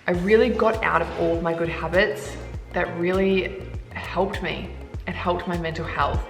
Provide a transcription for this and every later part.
I really got out of all of my good habits that really helped me and helped my mental health.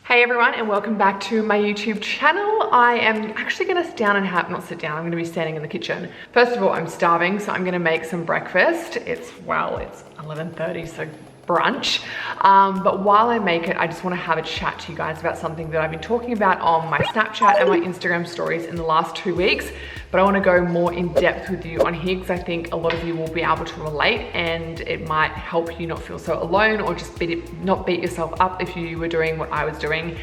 Hey everyone, and welcome back to my YouTube channel. I am actually gonna sit down and not sit down, I'm gonna be standing in the kitchen. First of all, I'm starving, so I'm gonna make some breakfast. It's 11:30, so brunch. But while I make it, I just wanna have a chat to you guys about something that I've been talking about on my Snapchat and my Instagram stories in the last 2 weeks. But I wanna go more in depth with you on here because I think a lot of you will be able to relate and it might help you not feel so alone or just not beat yourself up if you were doing what I was doing.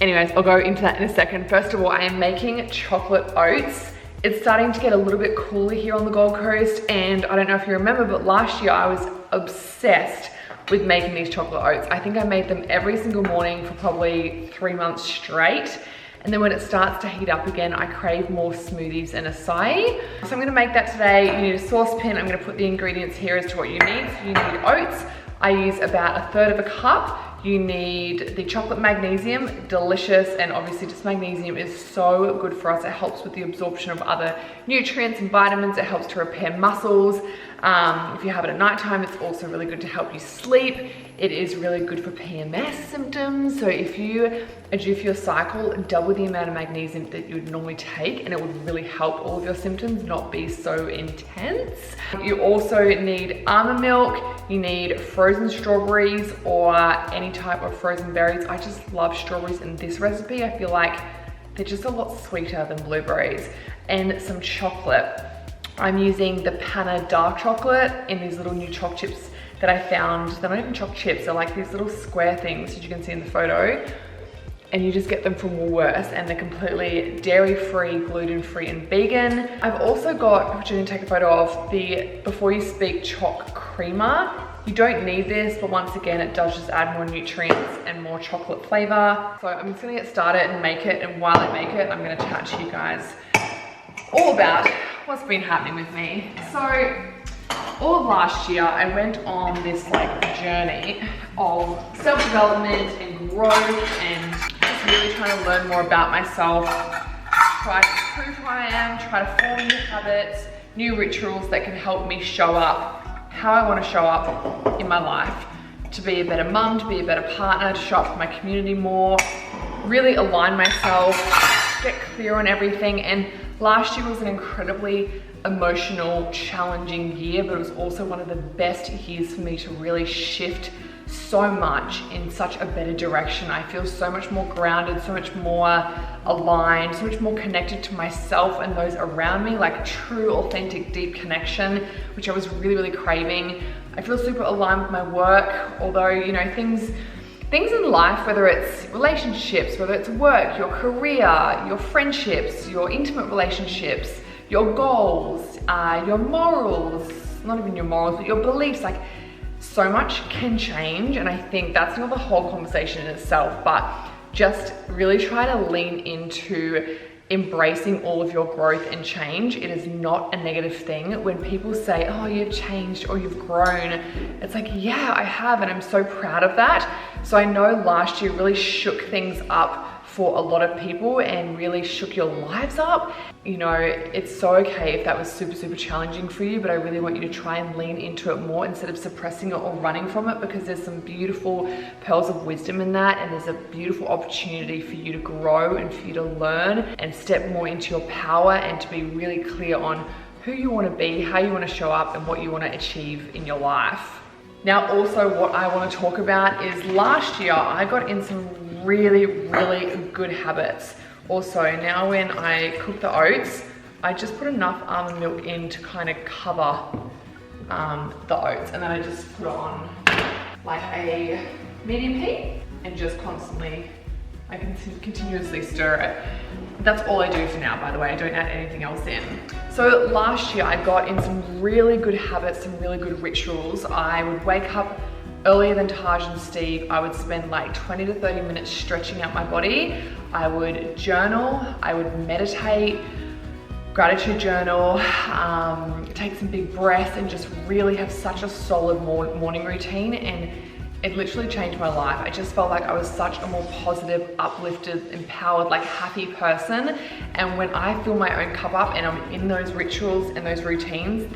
Anyways, I'll go into that in a second. First of all, I am making chocolate oats. It's starting to get a little bit cooler here on the Gold Coast, and I don't know if you remember, but last year I was obsessed with making these chocolate oats. I think I made them every single morning for probably 3 months straight. And then when it starts to heat up again, I crave more smoothies and acai. So I'm gonna make that today. You need a saucepan. I'm gonna put the ingredients here as to what you need. So you need oats. I use about 1/3 of a cup. You need the chocolate magnesium, delicious, and obviously just magnesium is so good for us. It helps with the absorption of other nutrients and vitamins. It helps to repair muscles. If you have it at nighttime, it's also really good to help you sleep. It is really good for PMS symptoms. So if you are due for your cycle, double the amount of magnesium that you would normally take, and it would really help all of your symptoms not be so intense. You also need almond milk. You need frozen strawberries or any type of frozen berries. I just love strawberries in this recipe. I feel like they're just a lot sweeter than blueberries. And some chocolate. I'm using the Panna dark chocolate in these little new choc chips that I found. They're not even choc chips, they're like these little square things that you can see in the photo. And you just get them from Woolworths, and they're completely dairy-free, gluten-free, and vegan. I've also got, which I didn't take a photo of, the Before You Speak choc creamer. You don't need this, but once again, it does just add more nutrients and more chocolate flavor. So I'm just gonna get started and make it, and while I make it, I'm gonna chat to you guys all about what's been happening with me. So all of last year, I went on this journey of self-development and growth and just really trying to learn more about myself, try to prove who I am, try to form new habits, new rituals that can help me show up how I want to show up in my life, to be a better mum, to be a better partner, to show up for my community more, really align myself, get clear on everything. And last year was an incredibly emotional, challenging year, but it was also one of the best years for me to really shift so much in such a better direction. I feel so much more grounded, so much more aligned, so much more connected to myself and those around me, like true, authentic, deep connection, which I was really, really craving. I feel super aligned with my work, although, you know, things in life, whether it's relationships, whether it's work, your career, your friendships, your intimate relationships, your goals, your morals, not even your morals, but your beliefs, like so much can change. And I think that's not the whole conversation in itself, but just really try to lean into embracing all of your growth and change. It is not a negative thing. When people say, oh, you've changed or you've grown, it's like, yeah, I have, and I'm so proud of that. So I know last year really shook things up for a lot of people and really shook your lives up. You know, it's so okay if that was super, super challenging for you, but I really want you to try and lean into it more instead of suppressing it or running from it, because there's some beautiful pearls of wisdom in that, and there's a beautiful opportunity for you to grow and for you to learn and step more into your power and to be really clear on who you want to be, how you want to show up, and what you want to achieve in your life. Now, also what I want to talk about is last year I got in some really, really good habits. Also, now when I cook the oats, I just put enough almond milk in to kind of cover the oats, and then I just put it on like a medium heat and just constantly, I can continuously stir it. That's all I do for now, by the way. I don't add anything else in. So last year I got in some really good habits, some really good rituals. I would wake up earlier than Taj and Steve. I would spend like 20 to 30 minutes stretching out my body. I would journal, I would meditate, gratitude journal, take some big breaths, and just really have such a solid morning routine. And It literally changed my life. I just felt like I was such a more positive, uplifted, empowered, like happy person. And when I fill my own cup up and I'm in those rituals and those routines,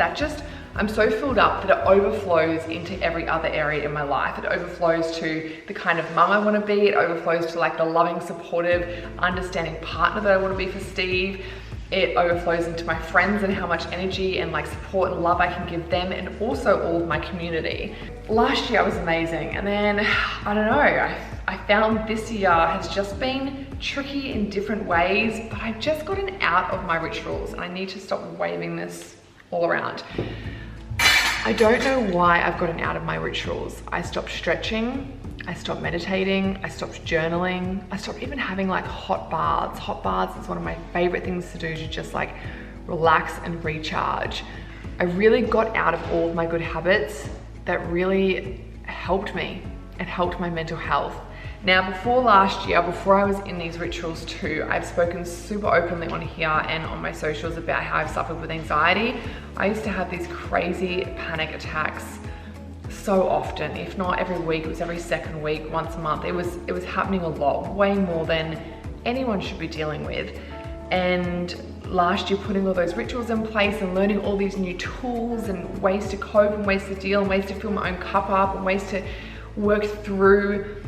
I'm so filled up that it overflows into every other area in my life. It overflows to the kind of mum I want to be. It overflows to like the loving, supportive, understanding partner that I want to be for Steve. It overflows into my friends and how much energy and like support and love I can give them, and also all of my community. Last year I was amazing, and then I don't know, I found this year has just been tricky in different ways, but I've just gotten out of my rituals and I need to stop waving this all around. I don't know why I've gotten out of my rituals. I stopped stretching, I stopped meditating, I stopped journaling, I stopped even having like hot baths. Hot baths is one of my favorite things to do to just like relax and recharge. I really got out of all of my good habits that really helped me and helped my mental health. Now, before last year, before I was in these rituals too, I've spoken super openly on here and on my socials about how I've suffered with anxiety. I used to have these crazy panic attacks so often, if not every week. It was every second week, once a month. It was happening a lot, way more than anyone should be dealing with. And last year, putting all those rituals in place and learning all these new tools and ways to cope and ways to deal and ways to fill my own cup up and ways to work through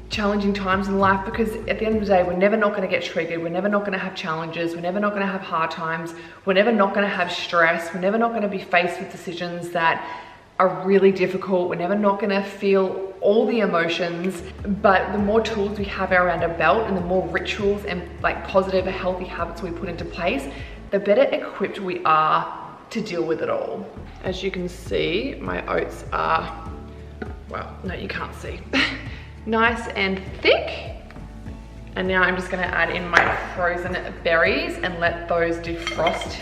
challenging times in life, because at the end of the day, we're never not going to get triggered. We're never not going to have challenges. We're never not going to have hard times. We're never not going to have stress. We're never not going to be faced with decisions that are really difficult. We're never not going to feel all the emotions. But the more tools we have around our belt and the more rituals and like positive, healthy habits we put into place, the better equipped we are to deal with it all. As you can see, my oats are, well, no, you can't see. Nice and thick. And now I'm just gonna add in my frozen berries and let those defrost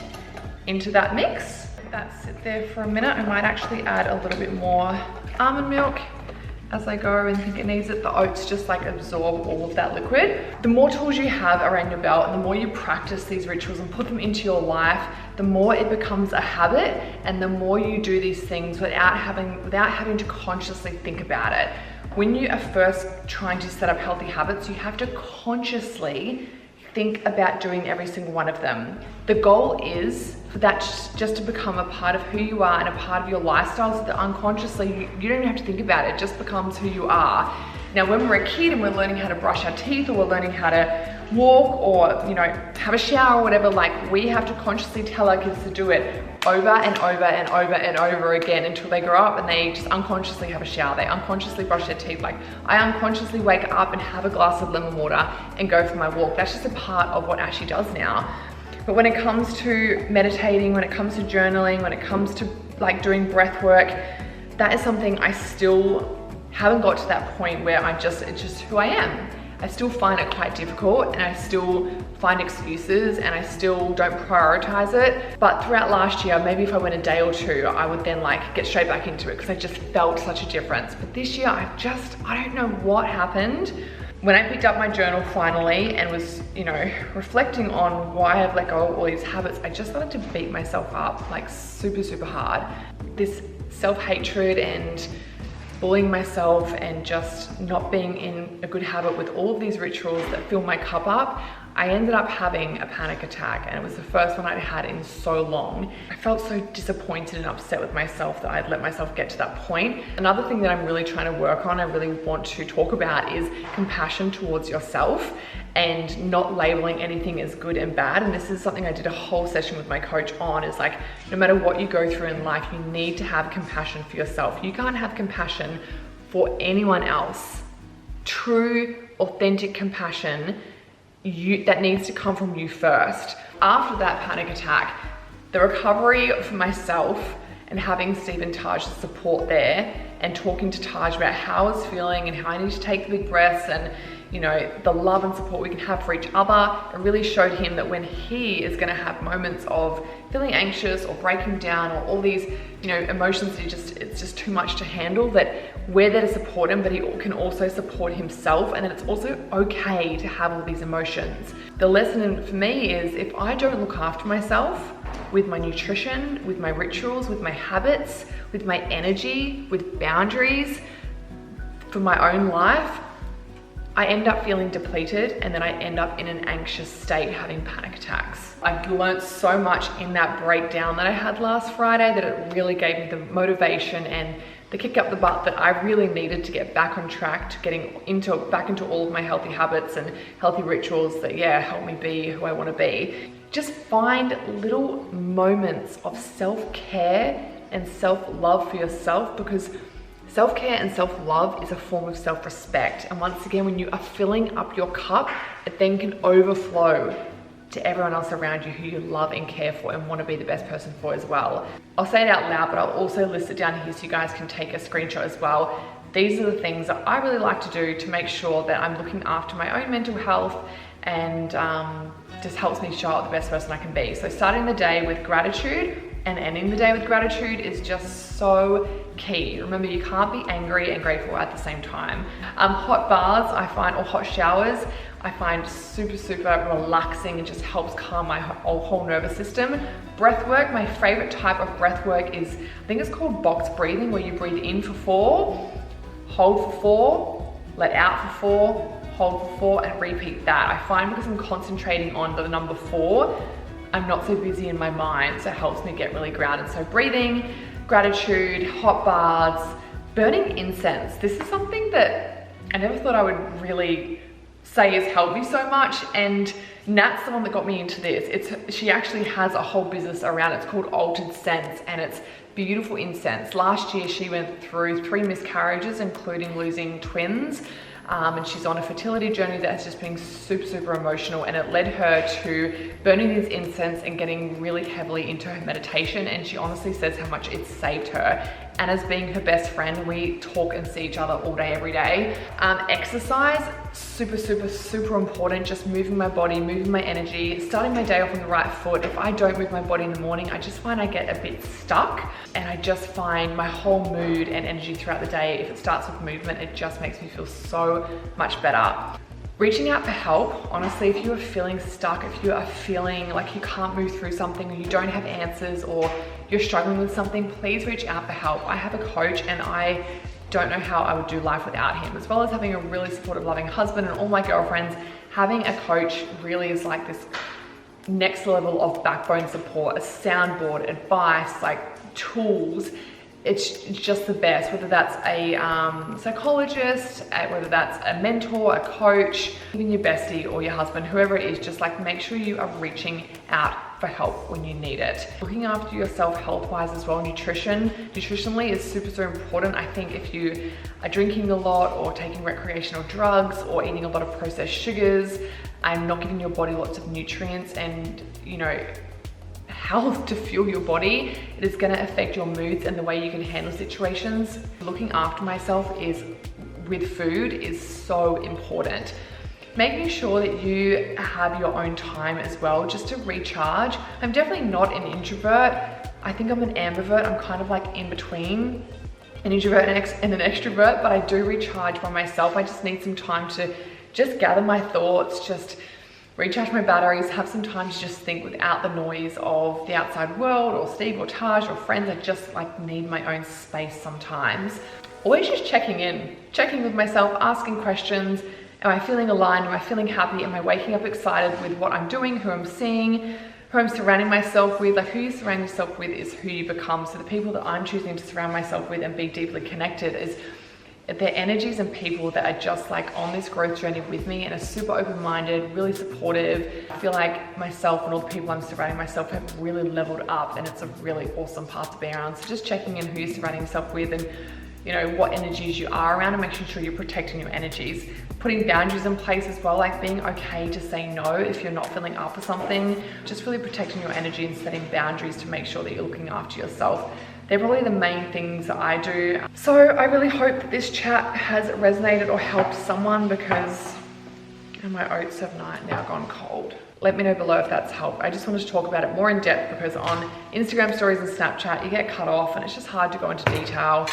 into that mix. Let that sit there for a minute. I might actually add a little bit more almond milk as I go and think it needs it. The oats just like absorb all of that liquid. The more tools you have around your belt and the more you practice these rituals and put them into your life, the more it becomes a habit, and the more you do these things without having to consciously think about it. When you are first trying to set up healthy habits, you have to consciously think about doing every single one of them. The goal is for that just to become a part of who you are and a part of your lifestyle, so that unconsciously you don't even have to think about it. It just becomes who you are. Now, when we're a kid and we're learning how to brush our teeth, or we're learning how to walk, or have a shower or whatever, like we have to consciously tell our kids to do it over and over and over and over again until they grow up and they just unconsciously have a shower. They unconsciously brush their teeth. Like I unconsciously wake up and have a glass of lemon water and go for my walk. That's just a part of what Ashy does now. But when it comes to meditating, when it comes to journaling, when it comes to like doing breath work, that is something I still haven't got to that point where it's just who I am. I still find it quite difficult, and I still find excuses, and I still don't prioritize it. But throughout last year, maybe if I went a day or two, I would then like get straight back into it because I just felt such a difference. But this year, I don't know what happened. When I picked up my journal finally and was, reflecting on why I've let go of all these habits, I just started to beat myself up like super, super hard. This self-hatred and bullying myself and just not being in a good habit with all of these rituals that fill my cup up, I ended up having a panic attack, and it was the first one I'd had in so long. I felt so disappointed and upset with myself that I'd let myself get to that point. Another thing that I'm really trying to work on, I really want to talk about, is compassion towards yourself and not labeling anything as good and bad. And this is something I did a whole session with my coach on, is like, no matter what you go through in life, you need to have compassion for yourself. You can't have compassion for anyone else. True, authentic compassion, that needs to come from you first. After that panic attack, the recovery for myself and having Steve and Taj support there, and talking to Taj about how I was feeling and how I need to take the big breaths, and the love and support we can have for each other. It really showed him that when he is going to have moments of feeling anxious or breaking down or all these emotions that it's just too much to handle, that we're there to support him, but he can also support himself, and that it's also okay to have all these emotions. The lesson for me is, if I don't look after myself with my nutrition, with my rituals, with my habits, with my energy, with boundaries, for my own life, I end up feeling depleted and then I end up in an anxious state having panic attacks. I've learned so much in that breakdown that I had last Friday that it really gave me the motivation and the kick up the butt that I really needed to get back on track, to getting back into all of my healthy habits and healthy rituals that, yeah, help me be who I want to be. Just find little moments of self-care and self-love for yourself, because self-care and self-love is a form of self-respect. And once again, when you are filling up your cup, it then can overflow to everyone else around you who you love and care for and want to be the best person for as well. I'll say it out loud, but I'll also list it down here so you guys can take a screenshot as well. These are the things that I really like to do to make sure that I'm looking after my own mental health and just helps me show up the best person I can be. So starting the day with gratitude and ending the day with gratitude is just so key. Remember, you can't be angry and grateful at the same time. Hot baths, I find, or hot showers, I find super relaxing. It just helps calm my whole nervous system. Breath work, my favorite type of breath work is, I think it's called box breathing, where you breathe in for 4, hold for 4, let out for 4, hold for 4, and repeat that. I find because I'm concentrating on the number 4, I'm not so busy in my mind, so it helps me get really grounded. So breathing, gratitude, hot baths, burning incense. This is something that I never thought I would really say has helped me so much, and Nat's the one that got me into this. She actually has a whole business around it. It's called Altered Scents, and it's beautiful incense. Last year she went through 3 miscarriages, including losing twins. And she's on a fertility journey that has just been super emotional, and it led her to burning these incense and getting really heavily into her meditation. And she honestly says how much it's saved her. And as being her best friend, we talk and see each other all day, every day. Exercise, super important. Just moving my body, moving my energy, starting my day off on the right foot. If I don't move my body in the morning, I just find I get a bit stuck, and I just find my whole mood and energy throughout the day, if it starts with movement, it just makes me feel so much better. Reaching out for help, honestly, if you are feeling stuck, if you are feeling like you can't move through something, or you don't have answers, or you're struggling with something, please reach out for help. I have a coach, and I don't know how I would do life without him. As well as having a really supportive, loving husband and all my girlfriends, having a coach really is like this next level of backbone support, a soundboard, advice, like tools. It's just the best, whether that's a psychologist, whether that's a mentor, a coach, even your bestie or your husband, whoever it is. Just like make sure you are reaching out for help when you need it. Looking after yourself health-wise as well, nutritionally is super important. I think if you are drinking a lot or taking recreational drugs or eating a lot of processed sugars and not giving your body lots of nutrients and, you know, health to fuel your body, it is going to affect your moods and the way you can handle situations. Looking after myself with food is so important. Making sure that you have your own time as well, just to recharge. I'm definitely not an introvert. I think I'm an ambivert. I'm kind of like in between an introvert and an extrovert, but I do recharge by myself. I just need some time to just gather my thoughts, just recharge my batteries, have some time to just think without the noise of the outside world or Steve or Taj or friends. I just like need my own space sometimes. Always just checking with myself, asking questions. Am I feeling aligned? Am I feeling happy? Am I waking up excited with what I'm doing, who I'm seeing, who I'm surrounding myself with? Like, who you surround yourself with is who you become. So the people that I'm choosing to surround myself with and be deeply connected is they're energies and people that are just like on this growth journey with me and are super open-minded, really supportive. I feel like myself and all the people I'm surrounding myself have really leveled up, and it's a really awesome path to be around. So just checking in who you're surrounding yourself with, and you know what energies you are around, and making sure you're protecting your energies. Putting boundaries in place as well, like being okay to say no if you're not feeling up for something. Just really protecting your energy and setting boundaries to make sure that you're looking after yourself. They're probably the main things that I do. So I really hope that this chat has resonated or helped someone, because my oats have now gone cold. Let me know below if that's helped. I just wanted to talk about it more in depth, because on Instagram stories and Snapchat, you get cut off and it's just hard to go into detail.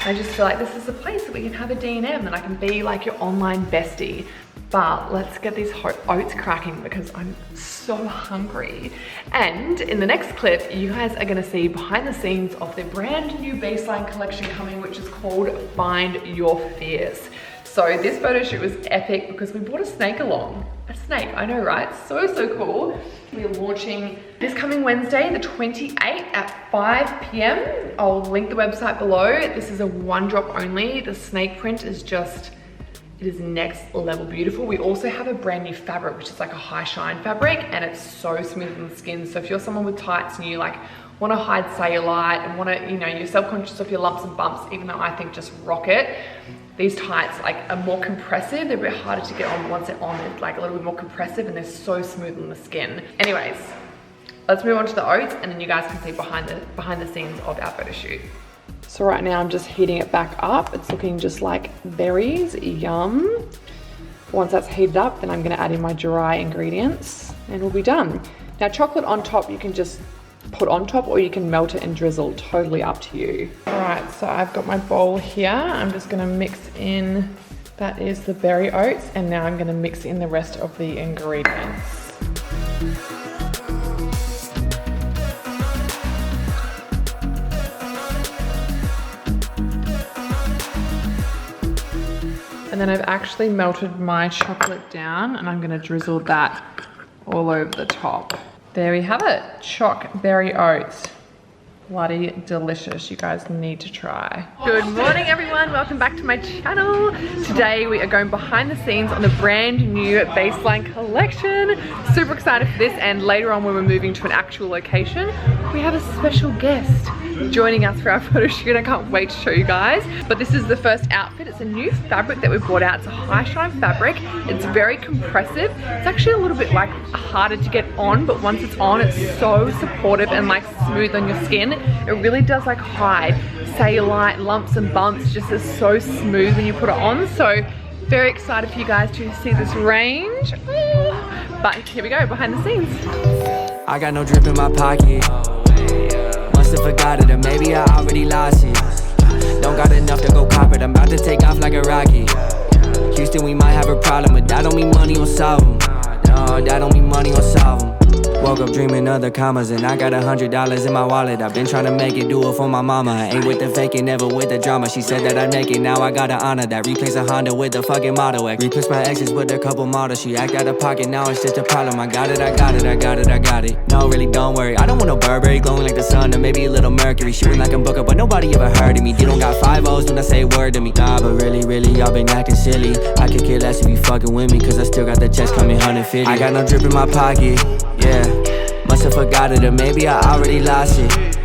I just feel like this is a place that we can have a D&M, and I can be like your online bestie. But let's get these oats cracking because I'm so hungry. And in the next clip, you guys are gonna see behind the scenes of their brand new baseline collection coming, which is called Find Your Fierce. So this photo shoot was epic because we brought a snake along. A snake, I know, right? So cool. We're launching this coming Wednesday, the 28th at 5 p.m. I'll link the website below. This is a one drop only. The snake print is just, it is next level beautiful. We also have a brand new fabric, which is like a high shine fabric, and it's so smooth on the skin. So if you're someone with tights and you like want to hide cellulite and want to, you know, you're self-conscious of your lumps and bumps, even though I think just rock it. These tights like are more compressive. They're a bit harder to get on, but once they're on, they're like a little bit more compressive and they're so smooth on the skin. Anyways, let's move on to the oats and then you guys can see behind the scenes of our photo shoot. So right now I'm just heating it back up. It's looking just like berries, yum. Once that's heated up, then I'm gonna add in my dry ingredients and we'll be done. Now chocolate on top, you can just put on top or you can melt it and drizzle, totally up to you. All right, so I've got my bowl here. I'm just gonna mix in, that is the berry oats, and now I'm gonna mix in the rest of the ingredients. And then I've actually melted my chocolate down and I'm gonna drizzle that all over the top. There we have it, choc berry oats. Bloody delicious, you guys need to try. Good morning everyone, welcome back to my channel. Today we are going behind the scenes on the brand new baseline collection. Super excited for this, and later on when we're moving to an actual location, we have a special guest joining us for our photo shoot. I can't wait to show you guys. But this is the first outfit. It's a new fabric that we brought out. It's a high shine fabric. It's very compressive. It's actually a little bit like harder to get on, but once it's on, it's so supportive and like smooth on your skin. It really does like hide cellulite, lumps and bumps. Just is so smooth when you put it on. So very excited for you guys to see this range. But here we go, behind the scenes. I got no drip in my pocket. Must have forgot it, or maybe I already lost it. Don't got enough to go cop it. I'm about to take off like a rocket. Houston, we might have a problem, but that don't mean money will solve them. No, that don't mean money will solve them. Woke up dreaming other commas, and I got $100 in my wallet. I've been trying to make it, do it for my mama. I ain't with the faking, never with the drama. She said that I'd make it, now I gotta honor that. Replace a Honda with the fucking Model X. Replace my exes with a couple models. She act out of pocket, now it's just a problem. I got it, I got it, I got it, I got it. No, really, don't worry. I don't want no Burberry glowing like the sun, or maybe a little Mercury. Shooting like I'm Booker, but nobody ever heard of me. You don't got 5 O's when I say a word to me. Nah, but really, y'all been acting silly. I could care less if you fucking with me, cause I still got the checks coming 150. I got no drip in my pocket, yeah. Must have forgot it, or maybe I already lost it.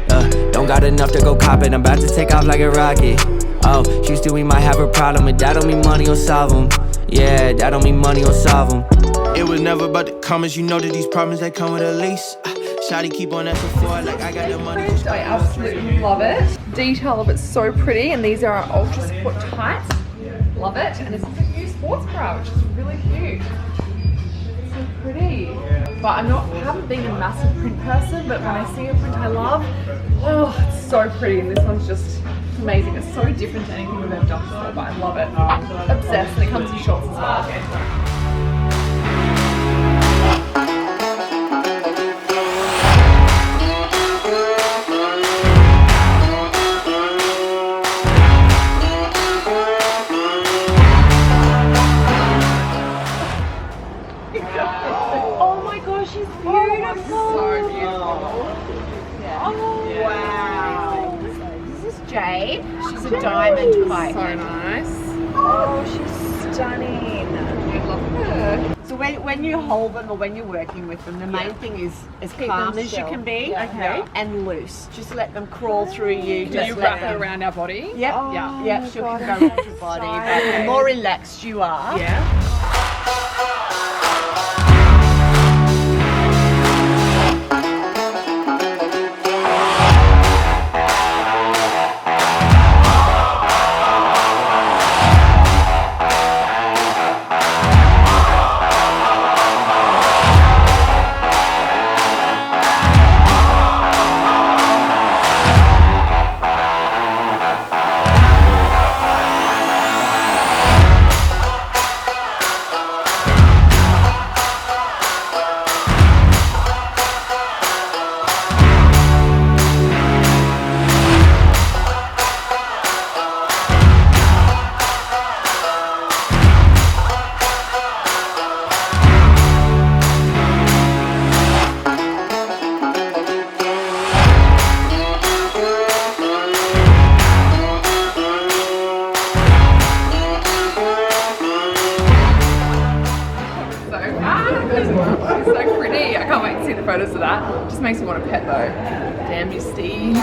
Don't got enough to go cop it. I'm about to take off like a rocket. Oh, Houston, we might have a problem, but that don't mean money will solve them. Yeah, that don't mean money will solve them. It was never about the comments, you know that these problems they come with a lease. Shawty keep on asking for it like I got the money. I absolutely love it. Detail of it's so pretty, and these are our ultra sport tights. Love it, and this is a new sports bra, which is really cute. It's so pretty. But I haven't been a massive print person, but when I see a print I love, oh, it's so pretty. And this one's just amazing. It's so different to anything we've ever done before, but I love it. Obsessed, and it comes in shorts as well. She's beautiful. So beautiful. Yeah. Oh, wow. This is Jade. She's a diamond pipe. So nice. Oh, she's stunning. I love her. So when you hold them or when you're working with them, the main thing is as calm as you can be, okay, and loose. Just let them crawl through you. Can you wrap it around our body? Yep. Oh, yeah. Sure, can go around your body. But the more relaxed you are, Just makes me want a pet though. Damn you, Steve.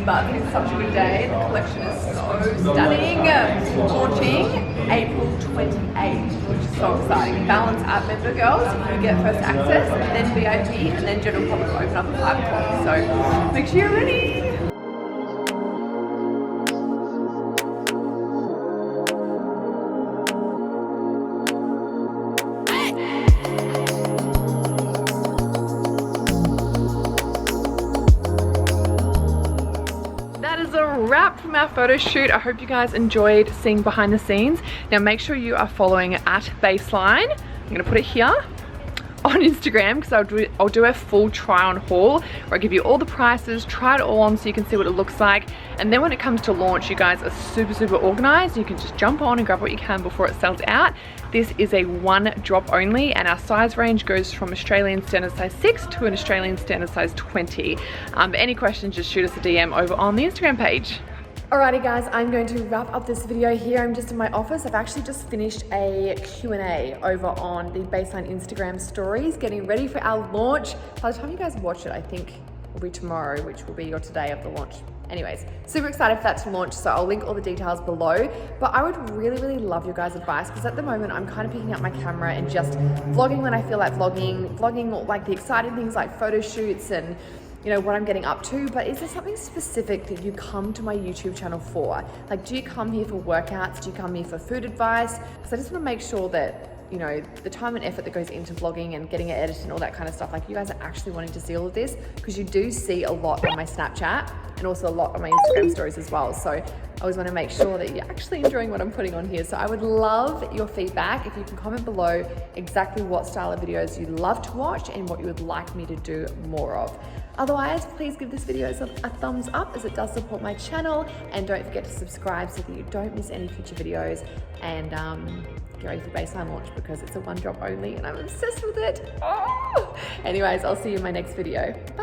But it's such a good day. The collection is so stunning. Launching April 28th, which is so exciting. Balance app member girls, you get first access, then VIP, and then general public will open up at 5 o'clock. So make sure you're ready. Wrap from our photo shoot. I hope you guys enjoyed seeing behind the scenes. Now make sure you are following at Baseline. I'm gonna put it here on Instagram because I'll do a full try on haul where I give you all the prices, try it all on so you can see what it looks like. And then when it comes to launch, you guys are super organized. You can just jump on and grab what you can before it sells out. This is a one drop only, and our size range goes from Australian standard size 6 to an Australian standard size 20. Any questions, just shoot us a DM over on the Instagram page. Alrighty guys, I'm going to wrap up this video here. I'm just in my office. I've actually just finished a Q&A over on the Baseline Instagram stories, getting ready for our launch. By the time you guys watch it, I think will be tomorrow, which will be your today of the launch. Anyways, super excited for that to launch, so I'll link all the details below. But I would really love your guys' advice, because at the moment I'm kind of picking up my camera and just vlogging when I feel like vlogging like the exciting things like photo shoots and you know what I'm getting up to. But is there something specific that you come to my YouTube channel for? Like, do you come here for workouts? Do you come here for food advice? Because I just want to make sure that, you know, the time and effort that goes into vlogging and getting it edited and all that kind of stuff, like you guys are actually wanting to see all of this, because you do see a lot on my Snapchat and also a lot on my Instagram stories as well. So I always want to make sure that you're actually enjoying what I'm putting on here. So I would love your feedback. If you can comment below exactly what style of videos you love to watch and what you would like me to do more of. Otherwise, please give this video a thumbs up, as it does support my channel, and don't forget to subscribe so that you don't miss any future videos. And get ready for Baseline launch, because it's a one drop only and I'm obsessed with it. Oh! Anyways, I'll see you in my next video. Bye.